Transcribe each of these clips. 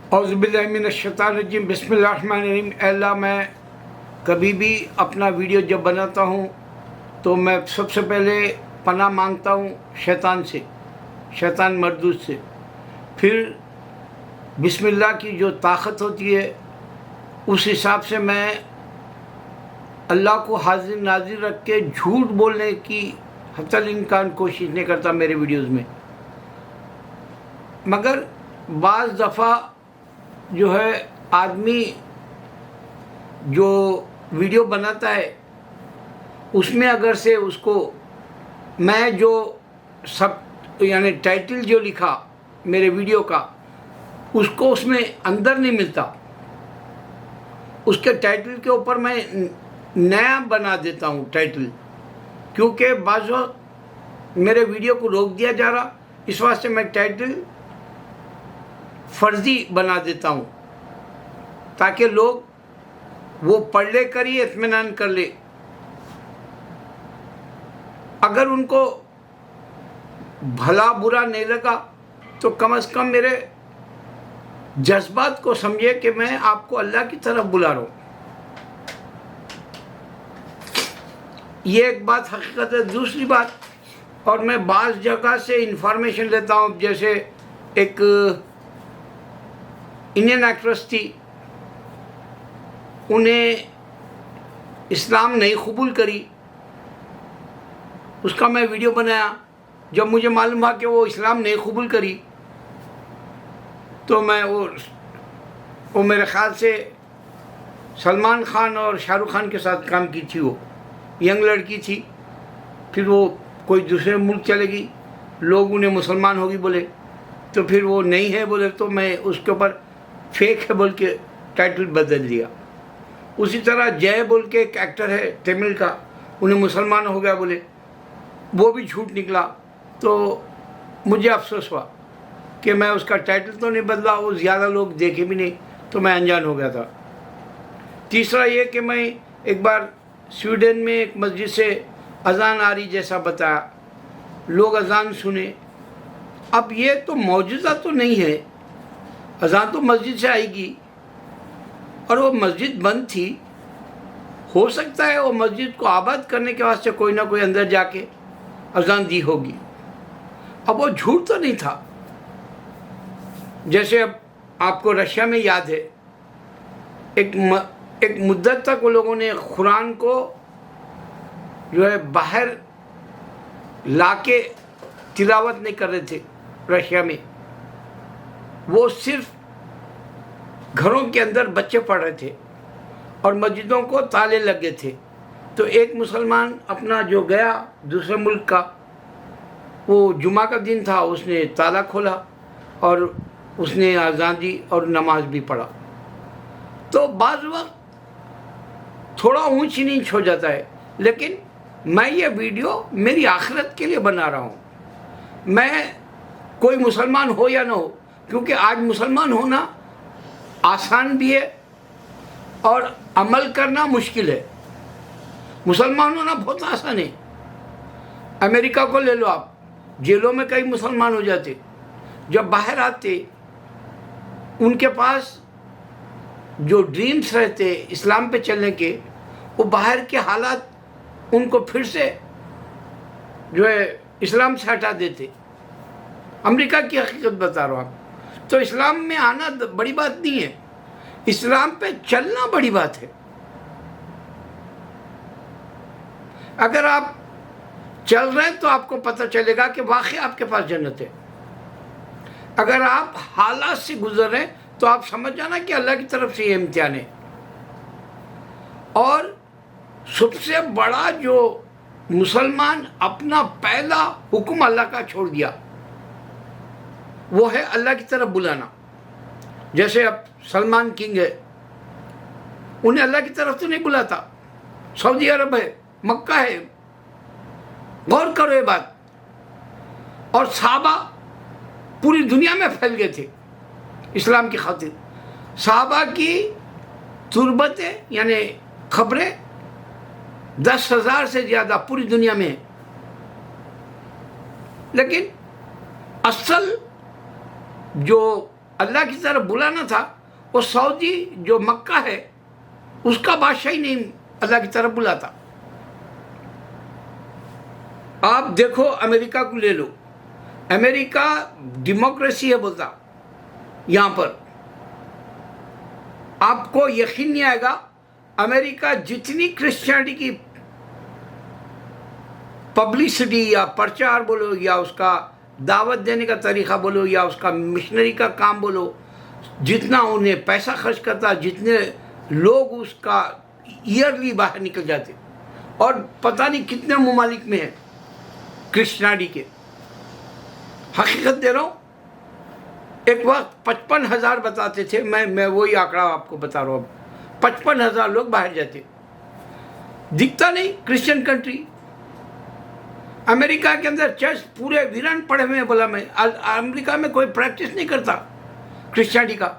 औज़ुबिल्लाहिमिनश्शैतानिर्रजीम बिस्मिल्लाहिर्रहमानिर्रहीम। अल्लाह, मैं कभी भी अपना वीडियो जब बनाता हूँ तो मैं सबसे पहले पनाह मांगता हूँ शैतान से, शैतान मरदूद से। फिर बिस्मिल्लाह की जो ताकत होती है उस हिसाब से मैं अल्लाह को हाजिर नाजिर रख के झूठ बोलने की हत्तल इम्कान कोशिश नहीं करता मेरे वीडियोज़ में। मगर बाज़ दफ़ा जो है आदमी जो वीडियो बनाता है उसमें अगर से उसको मैं जो सब यानी टाइटल जो लिखा मेरे वीडियो का उसको उसमें अंदर नहीं मिलता, उसके टाइटल के ऊपर मैं नया बना देता हूँ टाइटल, क्योंकि बाज़ वक्त मेरे वीडियो को रोक दिया जा रहा, इस वास्ते मैं टाइटल फर्जी बना देता हूँ ताकि लोग वो पढ़ ले कर ही इत्मीनान कर ले। अगर उनको भला बुरा नहीं लगा तो कम से कम मेरे जज्बात को समझे कि मैं आपको अल्लाह की तरफ बुला रहा हूँ। ये एक बात हकीकत है। दूसरी बात, और मैं बाज़ जगह से इंफॉर्मेशन लेता हूँ, जैसे एक इंडियन एक्ट्रेस थी, उन्हें इस्लाम नहीं कबूल करी, उसका मैं वीडियो बनाया। जब मुझे मालूम हुआ कि वो इस्लाम नहीं कबूल करी तो मैं वो मेरे ख़्याल से सलमान खान और शाहरुख खान के साथ काम की थी, वो यंग लड़की थी। फिर वो कोई दूसरे मुल्क चलेगी, लोग उन्हें मुसलमान होगी बोले, तो फिर वो नहीं है बोले तो मैं उसके ऊपर फेक है बोल के टाइटल बदल दिया। उसी तरह जय बोल के एक एक्टर है तमिल का, उन्हें मुसलमान हो गया बोले, वो भी झूठ निकला। तो मुझे अफसोस हुआ कि मैं उसका टाइटल तो नहीं बदला, वो ज़्यादा लोग देखे भी नहीं, तो मैं अनजान हो गया था। तीसरा ये कि मैं एक बार स्वीडन में एक मस्जिद से अजान आ रही जैसा बताया, लोग अजान सुने। अब ये तो मौजूदा तो नहीं है, अजान तो मस्जिद से आएगी और वो मस्जिद बंद थी। हो सकता है वो मस्जिद को आबाद करने के वास्ते कोई ना कोई अंदर जाके अजान दी होगी। अब वो झूठ तो नहीं था। जैसे अब आपको रशिया में याद है, एक मुद्दत तक वो लोगों ने कुरान को जो है बाहर लाके तिलावत नहीं कर रहे थे रशिया में, वो सिर्फ घरों के अंदर बच्चे पढ़ रहे थे और मस्जिदों को ताले लगे थे। तो एक मुसलमान अपना जो गया दूसरे मुल्क का, वो जुमा का दिन था, उसने ताला खोला और उसने अज़ान दी और नमाज भी पढ़ा। तो बाज़ वक्त थोड़ा ऊंच नीच हो जाता है, लेकिन मैं ये वीडियो मेरी आखिरत के लिए बना रहा हूँ। मैं कोई मुसलमान हो या ना हो, क्योंकि आज मुसलमान होना आसान भी है और अमल करना मुश्किल है। मुसलमान होना बहुत आसान है। अमेरिका को ले लो आप, जेलों में कई मुसलमान हो जाते, जब बाहर आते उनके पास जो ड्रीम्स रहते इस्लाम पे चलने के, वो बाहर के हालात उनको फिर से जो है इस्लाम से हटा देते। अमेरिका की हकीकत बता रहा हूँ आप। तो इस्लाम में आना बड़ी बात नहीं है, इस्लाम पे चलना बड़ी बात है। अगर आप चल रहे हैं तो आपको पता चलेगा कि वाकई आपके पास जन्नत है। अगर आप हालात से गुजर रहे हैं तो आप समझ जाना कि अल्लाह की तरफ से ये इम्तिहान है। और सबसे बड़ा जो मुसलमान अपना पहला हुक्म अल्लाह का छोड़ दिया, वो है अल्लाह की तरफ बुलाना। जैसे अब सलमान किंग है, उन्हें अल्लाह की तरफ तो नहीं बुलाता, सऊदी अरब है, मक्का है, गौर करो ये बात। और सहाबा पूरी दुनिया में फैल गए थे इस्लाम की खातिर। सहाबा की तुरबतें यानी खबरें 10,000 से ज़्यादा पूरी दुनिया में है। लेकिन असल जो अल्लाह की तरफ बुलाना था, वो सऊदी जो मक्का है उसका बादशाह ही नहीं अल्लाह की तरफ बुलाता। आप देखो अमेरिका को ले लो, अमेरिका डेमोक्रेसी है बोलता, यहाँ पर आपको यकीन नहीं आएगा, अमेरिका जितनी क्रिश्चियनिटी की पब्लिसिटी या प्रचार बोलो या उसका दावत देने का तरीका बोलो या उसका मिशनरी का काम बोलो, जितना उन्हें पैसा खर्च करता, जितने लोग उसका ईयरली बाहर निकल जाते, और पता नहीं कितने ममालिक में है क्रिश्चियनिटी के। हकीकत दे रहा हूँ, एक वक्त 55,000 बताते थे, मैं वही आंकड़ा आपको बता रहा हूँ, अब 55,000 लोग बाहर जाते, दिखता नहीं क्रिश्चियन कंट्री। अमेरिका के अंदर चर्च पूरे वीरान पड़े हुए हैं, बोला मैं अमेरिका में कोई प्रैक्टिस नहीं करता क्रिश्चियनिटी का,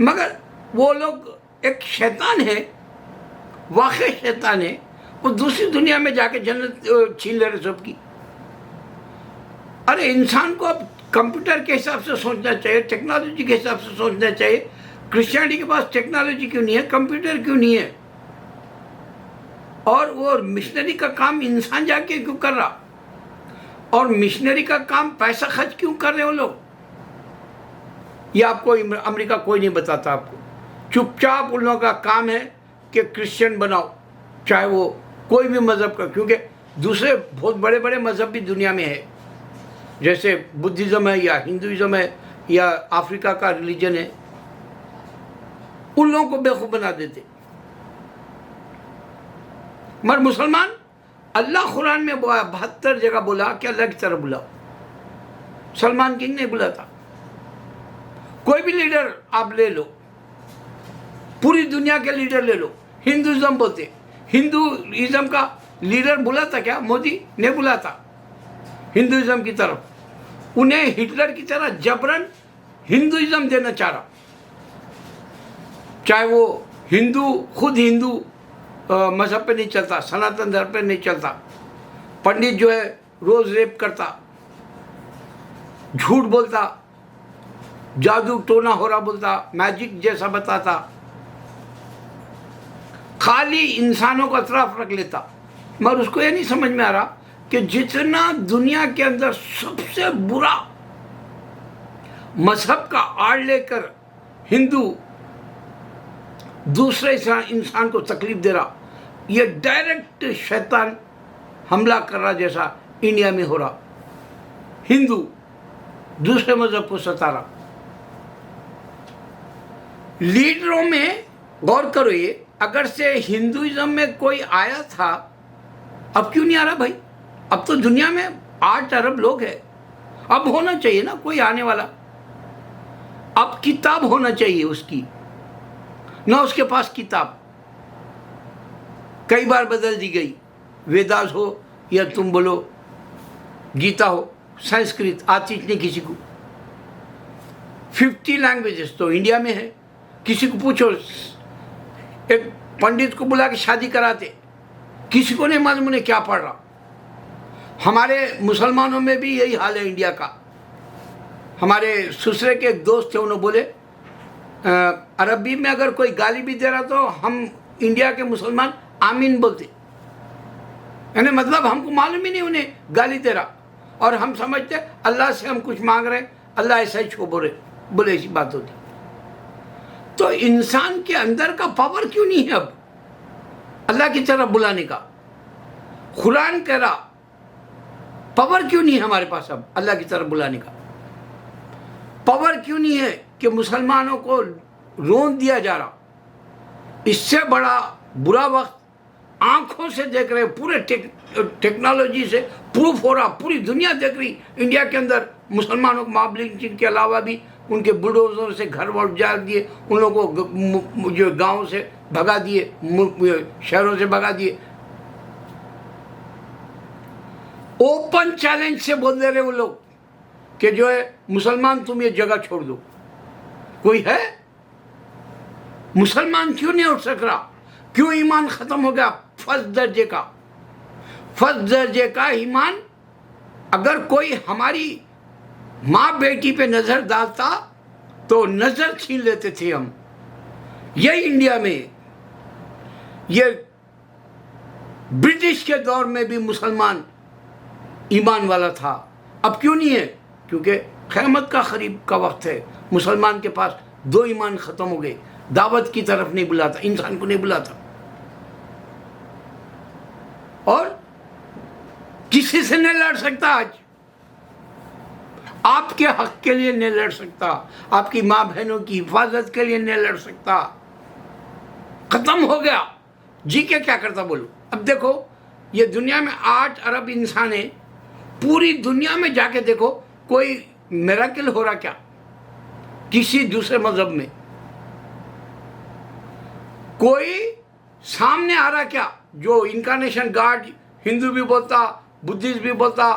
मगर वो लोग एक शैतान है, वाकई शैतान है, वो दूसरी दुनिया में जाके जन्नत छीन ले रहे सबकी। अरे इंसान को अब कंप्यूटर के हिसाब से सोचना चाहिए, टेक्नोलॉजी के हिसाब से सोचना चाहिए। क्रिश्चियनिटी के पास टेक्नोलॉजी क्यों नहीं है, कंप्यूटर क्यों नहीं है, और वो मिशनरी का काम इंसान जाके क्यों कर रहा, और मिशनरी का काम पैसा खर्च क्यों कर रहे हो लोग, ये आपको अमेरिका कोई नहीं बताता। आपको चुपचाप उन लोगों का काम है कि क्रिश्चियन बनाओ, चाहे वो कोई भी मज़हब का, क्योंकि दूसरे बहुत बड़े बड़े मज़हब भी दुनिया में है, जैसे बुद्धिज़्म है या हिंदुइज़्म है या अफ्रीका का रिलीजन है, उन लोगों को बेवकूफ़ बना देते। मगर मुसलमान, अल्लाह कुरान में 72 जगह बोला कि अल्लाह की तरफ बुलाओ, सलमान किंग ने बुलाता। कोई भी लीडर आप ले लो, पूरी दुनिया के लीडर ले लो, हिंदुइज्म बोलते, हिंदुइज्म का लीडर बुलाता क्या? मोदी ने बुलाता हिंदुइज्म की तरफ। उन्हें हिटलर की तरह जबरन हिंदुइज्म देना चाह रहा, चाहे वो हिंदू खुद हिंदू मजहब पे नहीं चलता, सनातन धर्म पे नहीं चलता, पंडित जो है रोज रेप करता, झूठ बोलता, जादू टोना हो रहा बोलता, मैजिक जैसा बताता, खाली इंसानों को अतराफ रख लेता। मगर उसको ये नहीं समझ में आ रहा कि जितना दुनिया के अंदर सबसे बुरा मजहब का आड़ लेकर हिंदू दूसरे इंसान को तकलीफ दे रहा, ये डायरेक्ट शैतान हमला कर रहा जैसा इंडिया में हो रहा, हिंदू दूसरे मजहब को सता रहा। लीडरों में गौर करो, ये अगर से हिंदुइज्म में कोई आया था, अब क्यों नहीं आ रहा भाई? अब तो दुनिया में 8 अरब लोग हैं, अब होना चाहिए ना कोई आने वाला, अब किताब होना चाहिए उसकी, ना उसके पास किताब कई बार बदल दी गई, वेदास हो या तुम बोलो गीता हो, संस्कृत आती नहीं किसी को। 50 लैंग्वेजेस तो इंडिया में है, किसी को पूछो, एक पंडित को बुला के शादी कराते, किसी को नहीं मालूम उन्हें क्या पढ़ रहा। हमारे मुसलमानों में भी यही हाल है इंडिया का। हमारे ससुरे के एक दोस्त थे, उन्होंने बोले अरबी में अगर कोई गाली भी दे रहा तो हम इंडिया के मुसलमान आमीन बोलते, यानी मतलब हमको मालूम ही नहीं उन्हें गाली दे रहा, और हम समझते अल्लाह से हम कुछ मांग रहे, अल्लाह ऐसा ही छो बोले ऐसी बात होती। तो इंसान के अंदर का पावर क्यों नहीं है अब अल्लाह की तरफ बुलाने का? कुरान कह रहा पावर क्यों नहीं है हमारे पास अब अल्लाह की तरफ बुलाने का? पावर क्यों नहीं है कि मुसलमानों को रोन दिया जा रहा? इससे बड़ा बुरा वक्त आंखों से देख रहे, पूरे टेक्नोलॉजी से प्रूफ हो रहा, पूरी दुनिया देख रही, इंडिया के अंदर मुसलमानों को मॉब लिंचिंग के अलावा भी उनके बुलडोजर से घर वर उजाड़ दिए, उन लोगों को जो गांव से भगा दिए, शहरों से भगा दिए। ओपन चैलेंज से बोल दे रहे वो लोग कि जो है मुसलमान तुम ये जगह छोड़ दो। कोई है? मुसलमान क्यों नहीं उठ सक रहा? क्यों ईमान खत्म हो गया? फर्स्ट दर्जे का ईमान। अगर कोई हमारी माँ बेटी पे नजर डालता तो नजर छीन लेते थे हम। यही इंडिया में, ये ब्रिटिश के दौर में भी मुसलमान ईमान वाला था। अब क्यों नहीं है? क्योंकि क़यामत का करीब का वक्त है। मुसलमान के पास दो ईमान खत्म हो गए। दावत की तरफ नहीं बुलाता, इंसान को नहीं बुलाता, और किसी से नहीं लड़ सकता। आज आपके हक के लिए नहीं लड़ सकता, आपकी माँ बहनों की हिफाजत के लिए नहीं लड़ सकता। खत्म हो गया। जी के क्या करता बोलो? अब देखो, ये दुनिया में 8 अरब इंसान है। पूरी दुनिया में जाके देखो, कोई मिरेकल हो रहा क्या किसी दूसरे मजहब में? कोई सामने आ रहा क्या जो इनकारनेशन गॉड हिंदू भी बोलता, बुद्धिस्ट भी बोलता,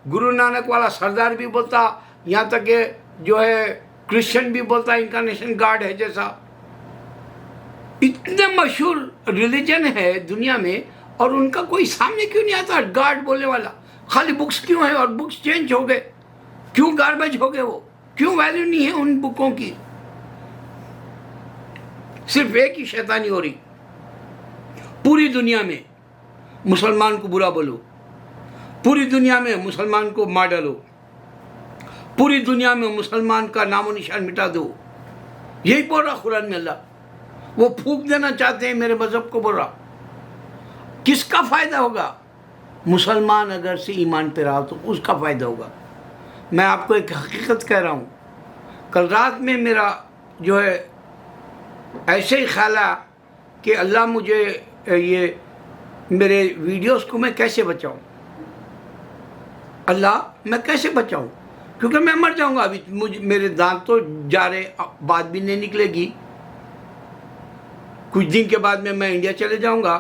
गुरु नानक वाला सरदार भी बोलता, यहाँ तक के जो है क्रिश्चियन भी बोलता इनकारनेशन गॉड है जैसा। इतने मशहूर रिलीजन है दुनिया में, और उनका कोई सामने क्यों नहीं आता गॉड बोलने वाला? खाली बुक्स क्यों है? और बुक्स चेंज हो गए, क्यों गार्बेज हो गए वो? क्यों वैल्यू नहीं है उन बुकों की? सिर्फ एक ही शैतानी हो रही। पूरी दुनिया में मुसलमान को बुरा बोलो, पूरी दुनिया में मुसलमान को मार डालो, पूरी दुनिया में मुसलमान का नामो निशान मिटा दो। यही बोल रहा कुरान में अल्लाह। वो फूंक देना चाहते हैं मेरे मजहब को, बोल रहा। किसका फायदा होगा? मुसलमान अगर से ईमान पे रहा तो उसका फायदा होगा। मैं आपको एक हकीकत कह रहा हूँ। कल रात में मेरा जो है ऐसे ही ख्याल आया कि अल्लाह मुझे ये मेरे वीडियोस को मैं कैसे बचाऊं? अल्लाह मैं कैसे बचाऊं? क्योंकि मैं मर जाऊंगा। अभी मुझे मेरे दांत तो जा रहे, बात भी नहीं निकलेगी। कुछ दिन के बाद में मैं इंडिया चले जाऊंगा,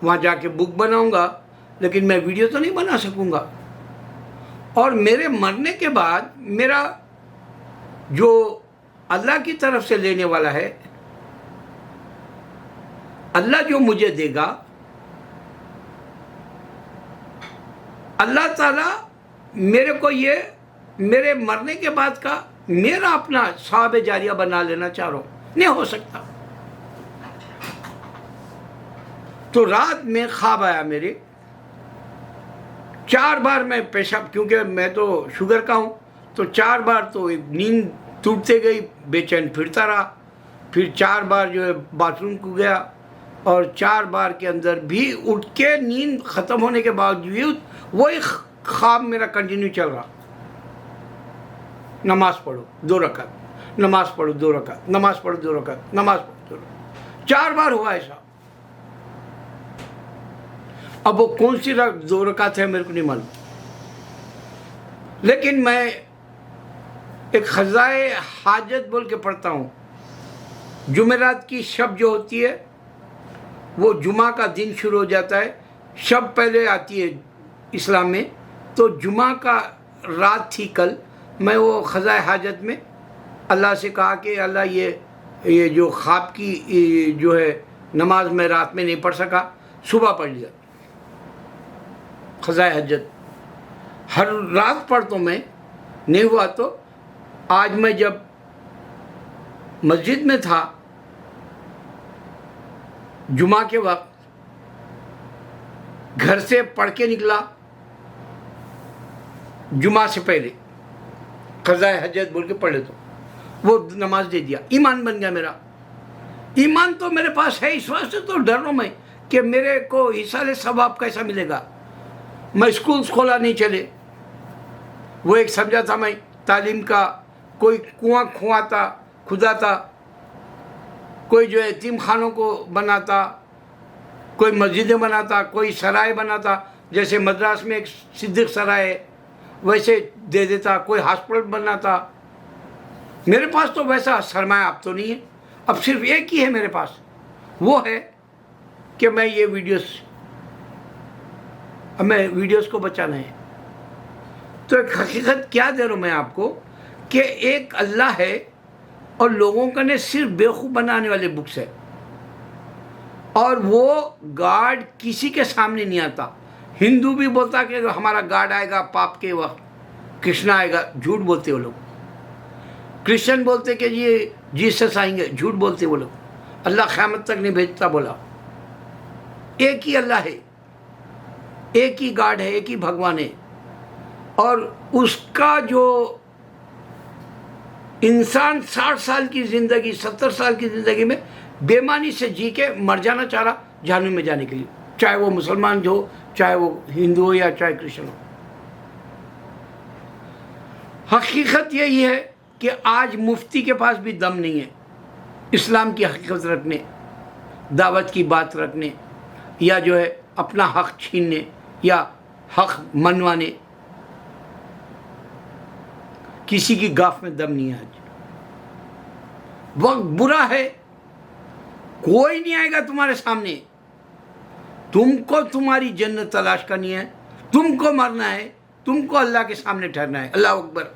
वहाँ जाके बुक बनाऊंगा, लेकिन मैं वीडियो तो नहीं बना सकूंगा। और मेरे मरने के बाद मेरा जो अल्लाह की तरफ से लेने वाला है, अल्लाह जो मुझे देगा, अल्लाह ताला मेरे को ये मेरे मरने के बाद का मेरा अपना सवाब जारिया बना लेना चाह रहा हूं। नहीं हो सकता। तो रात में ख्वाब आया मेरे, 4 बार मैं पेशाब, क्योंकि मैं तो शुगर का हूँ, तो 4 बार तो नींद टूटते गई, बेचैन फिरता रहा। फिर 4 बार जो है बाथरूम को गया, और 4 बार के अंदर भी उठ के नींद ख़त्म होने के बावजूद वही ख्वाब मेरा कंटिन्यू चल रहा। नमाज पढ़ो 2 रकात, नमाज पढ़ो 2 रकात, नमाज पढ़ो 2 रकात, नमाज पढ़ो 2 रकात। 4 बार हुआ ऐसा। अब वो कौन सी 2 रकात है मेरे को नहीं मालूम, लेकिन मैं एक ख़ज़ाए हाजत बोल के पढ़ता हूँ। जुमेरात की शब जो होती है, वो जुमा का दिन शुरू हो जाता है। शब पहले आती है इस्लाम में, तो जुमा का रात थी कल। मैं वो ख़ज़ाए हाजत में अल्लाह से कहा कि अल्लाह ये जो ख्वाब की जो है नमाज मैं रात में नहीं पढ़ सका, सुबह पढ़ लिया। ख़ज़ाए हाजत हर रात पढ़ता मैं, नहीं हुआ तो आज मैं जब मस्जिद में था जुमा के वक्त, घर से पढ़ के निकला जुमा से पहले, क़ज़ाए हजत बोल के पढ़े, तो वो नमाज दे दिया। ईमान बन गया मेरा। ईमान तो मेरे पास है, इस वजह से तो डर रहा हूँ मैं कि मेरे को इसाले सवाब कैसा मिलेगा। मैं स्कूल खोला नहीं चले, वो एक समझा था मैं तालीम का, कोई कुआं खुआता खुदाता, कोई जो है यतीम खानों को बनाता, कोई मस्जिदें बनाता, कोई सराय बनाता, जैसे मद्रास में एक सिद्दीक सराय है वैसे दे देता, कोई हॉस्पिटल बनाता। मेरे पास तो वैसा सरमाया अब तो नहीं है। अब सिर्फ एक ही है मेरे पास, वो है कि मैं ये वीडियोस को बचाना है। तो एक हकीकत क्या दे रहा हूँ मैं आपको कि एक अल्लाह है और लोगों का ने सिर्फ बेवकूफ़ बनाने वाले बुक्स है, और वो गॉड किसी के सामने नहीं आता। हिंदू भी बोलता कि हमारा गॉड आएगा पाप के वक्त, कृष्ण आएगा, झूठ बोलते वो लोग। क्रिश्चियन बोलते कि ये जीसस आएंगे, झूठ बोलते वो लोग। अल्लाह क़यामत तक नहीं भेजता बोला। एक ही अल्लाह है, एक ही गॉड है, एक ही भगवान है। और उसका जो इंसान 60 साल की ज़िंदगी, 70 साल की ज़िंदगी में बेईमानी से जी के मर जाना चाह रहा जहन्नुम में जाने के लिए, चाहे वो मुसलमान हो, चाहे वो हिंदू हो या चाहे क्रिश्चियन हो। हकीकत यही है कि आज मुफ्ती के पास भी दम नहीं है इस्लाम की हकीकत रखने, दावत की बात रखने, या जो है अपना हक छीनने या हक मनवाने। किसी की गाफ में दम नहीं है। आज वक्त बुरा है, कोई नहीं आएगा तुम्हारे सामने। तुमको तुम्हारी जन्नत तलाश करनी है, तुमको मरना है, तुमको अल्लाह के सामने ठहरना है। अल्लाह अकबर।